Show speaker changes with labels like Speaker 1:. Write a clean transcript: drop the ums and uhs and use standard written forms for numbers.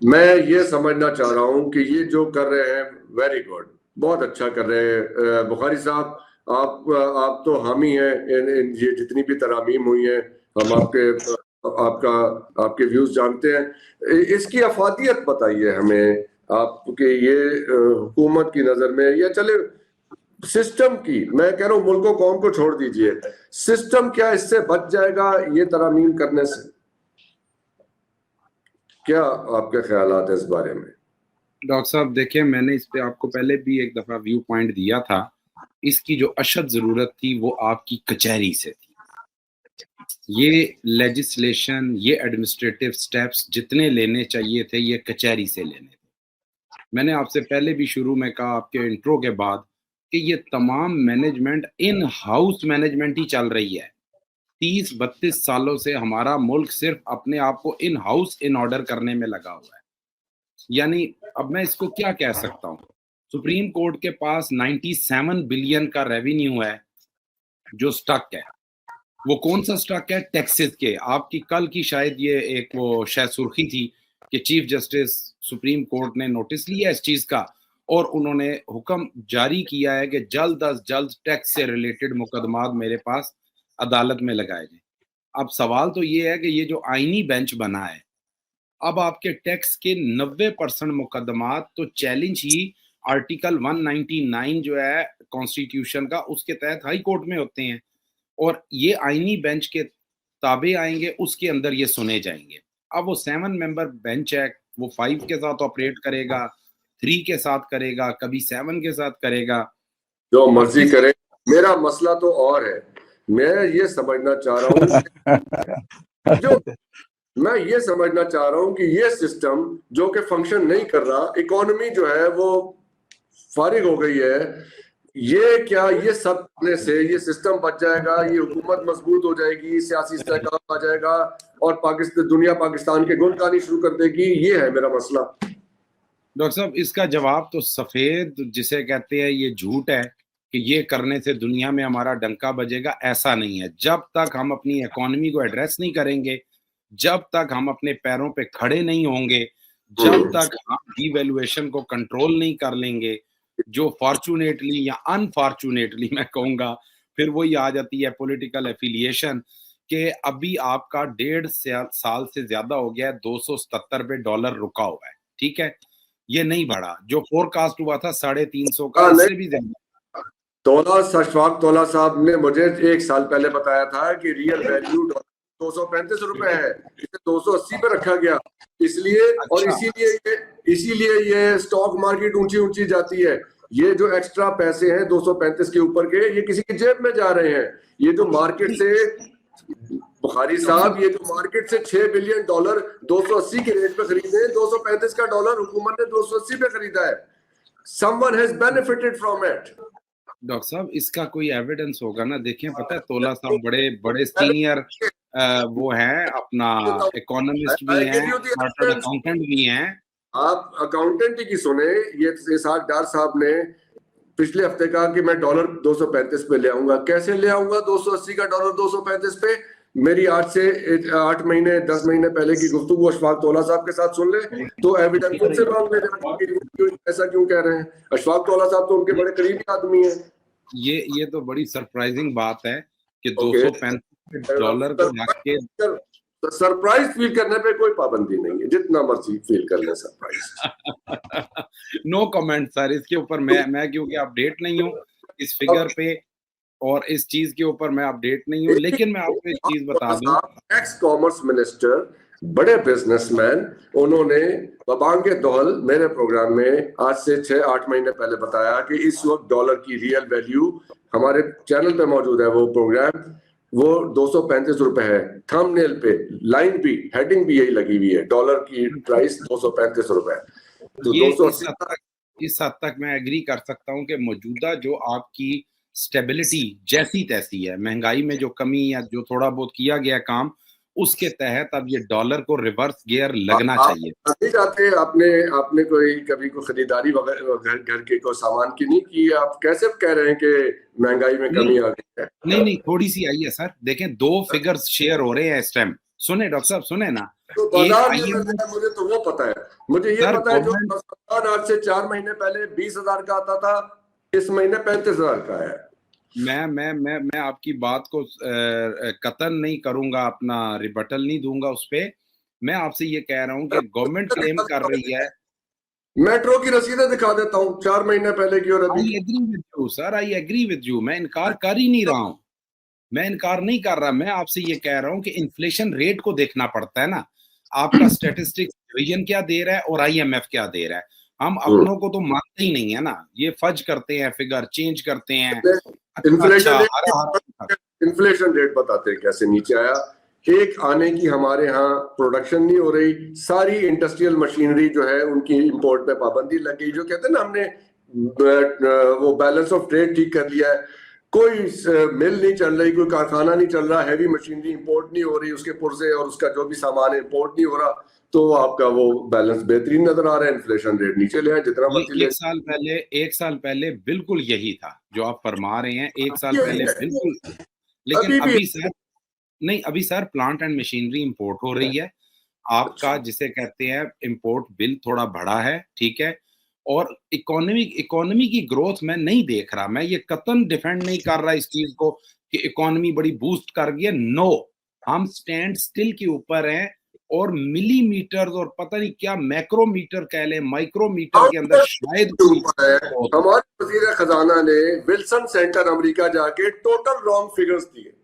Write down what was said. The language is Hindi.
Speaker 1: मैं ये समझना चाह रहा हूँ कि ये जो कर रहे हैं वेरी गुड, बहुत अच्छा कर रहे हैं बुखारी साहब। आप तो हामी हैं ये जितनी भी तरामीम हुई हैं, हम आपका आपके व्यूज जानते हैं। इसकी अफादियत बताइए हमें, आपके ये हुकूमत की नजर में, या चले सिस्टम की, मैं कह रहा हूँ मुल्को कौम को छोड़ दीजिए, सिस्टम क्या इससे बच जाएगा ये तरामीम करने से? क्या आपके ख्यालात है इस बारे में?
Speaker 2: डॉक्टर साहब देखिए, मैंने इस पे आपको पहले भी एक दफा व्यू पॉइंट दिया था। इसकी जो अशद जरूरत थी वो आपकी कचहरी से थी। ये लेजिस्लेशन, ये एडमिनिस्ट्रेटिव स्टेप्स जितने लेने चाहिए थे ये कचहरी से लेने थे। मैंने आपसे पहले भी शुरू में कहा आपके इंट्रो के बाद कि ये तमाम मैनेजमेंट इन हाउस मैनेजमेंट ही चल रही है। 30-32 सालों से हमारा मुल्क सिर्फ अपने आप को इन हाउस इन ऑर्डर करने में लगा हुआ है। यानी अब मैं इसको क्या कह सकता हूँ, सुप्रीम कोर्ट के पास 97 बिलियन का रेवेन्यू है जो स्टक है। वो कौन सा स्टक है? टैक्सेस के। आपकी कल की शायद ये एक वो शायद सुर्खी थी कि चीफ जस्टिस सुप्रीम कोर्ट ने नोटिस लिया इस चीज का और उन्होंने हुक्म जारी किया है कि जल्द अज जल्द टैक्स से रिलेटेड मुकदमात मेरे पास अदालत में लगाए जाए। अब सवाल तो ये है कि ये जो आईनी बेंच बना है, अब आपके टैक्स के 90% मुकदमात तो चैलेंज ही आर्टिकल 199 जो है कॉन्स्टिट्यूशन का, उसके तहत हाई कोर्ट में होते हैं और ये आईनी बेंच के ताबे आएंगे, उसके अंदर ये सुने जाएंगे। अब वो 7 मेंबर बेंच है, वो 5 के साथ ऑपरेट करेगा, 3 के साथ करेगा, कभी 7 के साथ करेगा,
Speaker 1: जो मर्जी करे। मेरा मसला तो और है, मैं ये समझना चाह रहा हूँ जो मैं ये समझना चाह रहा हूँ कि ये सिस्टम जो कि फंक्शन नहीं कर रहा, इकोनॉमी जो है वो फारिग हो गई है, ये क्या ये सब करने से ये सिस्टम बच जाएगा, ये हुकूमत मजबूत हो जाएगी, सियासी इस्तेहकाम आ जाएगा और दुनिया पाकिस्तान के गुण गानी शुरू कर देगी? ये है मेरा मसला।
Speaker 2: डॉक्टर साहब इसका जवाब तो सफेद जिसे कहते हैं ये झूठ है कि ये करने से दुनिया में हमारा डंका बजेगा। ऐसा नहीं है। जब तक हम अपनी इकोनॉमी को एड्रेस नहीं करेंगे, जब तक हम अपने पैरों पे खड़े नहीं होंगे, जब तक हम डिवैल्यूएशन को कंट्रोल नहीं कर लेंगे, जो फॉर्चुनेटली या अनफॉर्चुनेटली मैं कहूंगा, फिर वही आ जाती है पॉलिटिकल एफिलिएशन के अभी आपका 1.5 साल से ज्यादा हो गया है 277 पे डॉलर रुका हुआ है। ठीक है, ये नहीं बढ़ा। जो फोरकास्ट हुआ था 350 का, इससे भी ज्यादा।
Speaker 1: अशफाक तौला साहब ने मुझे 1 साल पहले बताया था कि रियल वैल्यू 235 रुपए है, इसे 280 पे रखा गया, इसलिए अच्छा। और इसीलिए ये स्टॉक मार्केट ऊंची ऊंची जाती है। ये जो एक्स्ट्रा पैसे हैं 235 के ऊपर के, ये किसी की जेब में जा रहे हैं। ये जो मार्केट से बुखारी साहब, ये जो मार्केट से 6 बिलियन डॉलर 280 के रेट पे खरीदे, 235 का डॉलर हुकूमत ने 280 पे खरीदा है। Someone has benefited from it.
Speaker 2: Doctor साहब इसका कोई एविडेंस होगा ना? देखिए, पता है तोला साहब बड़े बड़े सीनियर वो हैं, अपना इकोनॉमिस्ट भी हैं, चार्टर्ड अकाउंटेंट भी हैं।
Speaker 1: आप अकाउंटेंट की सुने, ये डार साहब ने पिछले हफ्ते कहा कि मैं डॉलर 235 पे ले आऊंगा। कैसे ले आऊंगा 280 का डॉलर 235 पे? मेरी 8 महीने 10 महीने पहले की गुफ्तगू अशफाक तौला साहब के साथ सुन ले, तो एविडेंस उनसे मांग ले ऐसा क्यों कह रहे हैं। अशफाक तौला साहब तो उनके बड़े करीबी आदमी हैं।
Speaker 2: ये तो बड़ी सरप्राइजिंग बात है कि 235 डॉलर को रख के
Speaker 1: सरप्राइज फील करने पे कोई पाबंदी नहीं है, जितना मर्जी फील कर ले सरप्राइज।
Speaker 2: नो कमेंट सर इसके ऊपर। मैं क्योंकि अपडेट नहीं हूँ इस फिगर पे और इस चीज के ऊपर मैं अपडेट नहीं हूँ, लेकिन मैं आपको एक चीज बता दूं,
Speaker 1: एक्स कॉमर्स मिनिस्टर, बड़े बिजनेसमैन, उन्होंने बबांगे दौल मेरे प्रोग्राम में आज से 6-8 महीने पहले बताया कि इस वक्त डॉलर की रियल वैल्यू, हमारे चैनल पे मौजूद है वो प्रोग्राम, वो 235 रुपए है। थंबनेल पे लाइन भी, हेडिंग भी यही लगी हुई है, डॉलर की प्राइस 235 रुपए। तो 280
Speaker 2: इस हद तक मैं एग्री कर सकता हूँ कि मौजूदा जो आपकी स्टेबिलिटी जैसी तैसी है, महंगाई में जो कमी या जो थोड़ा बहुत किया गया काम, उसके तहत अब ये डॉलर को रिवर्स गियर लगना चाहिए।
Speaker 1: नहीं चाहते आपने कोई कभी कोई खरीदारी वगैरह घर के कोई सामान की नहीं की? आप कैसे कह रहे हैं कि महंगाई में कमी आ गई है?
Speaker 2: नहीं थोड़ी सी आई है सर। देखें, 2 फिगर्स शेयर हो रहे हैं इस टाइम। सुने डॉक्टर साहब, सुने ना,
Speaker 1: तो
Speaker 2: एक
Speaker 1: बाजार में
Speaker 2: IMF
Speaker 1: मिलता है, मुझे तो वो पता है। मुझे ये
Speaker 2: सर
Speaker 1: पता है जो
Speaker 2: गवर्नमेंट,
Speaker 1: सामान आज से 4 महीने पहले 20,000 का आता था, इस महीने 35,000 का है।
Speaker 2: मैं आपकी बात को कतन नहीं करूंगा, अपना रिबटल नहीं दूंगा उस पे। मैं आपसे ये कह रहा हूं कि गवर्नमेंट क्लेम कर रही है।
Speaker 1: मेट्रो की रसीदें दिखा देता हूँ 4 महीने पहले की और अभी
Speaker 2: आई
Speaker 1: की।
Speaker 2: Agree with you sir, I agree with you, मैं इनकार कर ही नहीं रहा हूं, मैं इनकार नहीं कर रहा। मैं आपसे ये कह रहा हूं कि इन्फ्लेशन रेट को देखना पड़ता है ना। आपका स्टैटिस्टिक्स डिवीजन क्या दे रहा है और IMF क्या दे रहा है, हम अपनों को तो मानते ही नहीं है ना। ये फज करते हैं, फिगर चेंज करते हैं। अच्छा अच्छा,
Speaker 1: इन्फ्लेशन
Speaker 2: हरा हरा
Speaker 1: रेट, इन्फ्लेशन रेट बताते हैं कैसे नीचे आया। एक आने की हमारे यहाँ प्रोडक्शन नहीं हो रही, सारी इंडस्ट्रियल मशीनरी जो है उनकी इंपोर्ट पे पाबंदी लग गई। जो कहते हैं ना हमने वो बैलेंस ऑफ ट्रेड ठीक कर लिया है, कोई मिल नहीं चल रही, कोई कारखाना नहीं चल रहा, हैवी मशीनरी इंपोर्ट नहीं हो रही, उसके पुर्जे और उसका जो भी सामान है इंपोर्ट नहीं हो रहा, तो आपका वो बैलेंस बेहतरीन नजर आ रहा है। इन्फ्लेशन रेट नीचे ले आए जितना
Speaker 2: ये
Speaker 1: मर्जी ले।
Speaker 2: एक साल पहले बिल्कुल यही था जो आप फरमा रहे हैं, एक साल
Speaker 1: यही
Speaker 2: पहले
Speaker 1: है
Speaker 2: बिल्कुल। लेकिन
Speaker 1: अभी भी।
Speaker 2: अभी सर नहीं, अभी sir plant and machinery import हो रही है। आपका जिसे कहते हैं इंपोर्ट बिल थोड़ा बढ़ा है, ठीक है। और इकोनॉमी की ग्रोथ मैं नहीं देख रहा, मैं ये कतन डिफेंड नहीं कर रहा इस चीज को कि इकोनॉमी बड़ी बूस्ट कर गई है। नो, हम स्टैंड स्टिल के ऊपर हैं और मिलीमीटर और पता नहीं क्या मैक्रोमीटर कह ले, माइक्रोमीटर के अंदर शायद कोई
Speaker 1: ऊपर है।
Speaker 2: growth हो।
Speaker 1: हमारे वजीर खजाना ने विल्सन सेंटर अमेरिका जाके टोटल रॉन्ग फिगर्स दिए।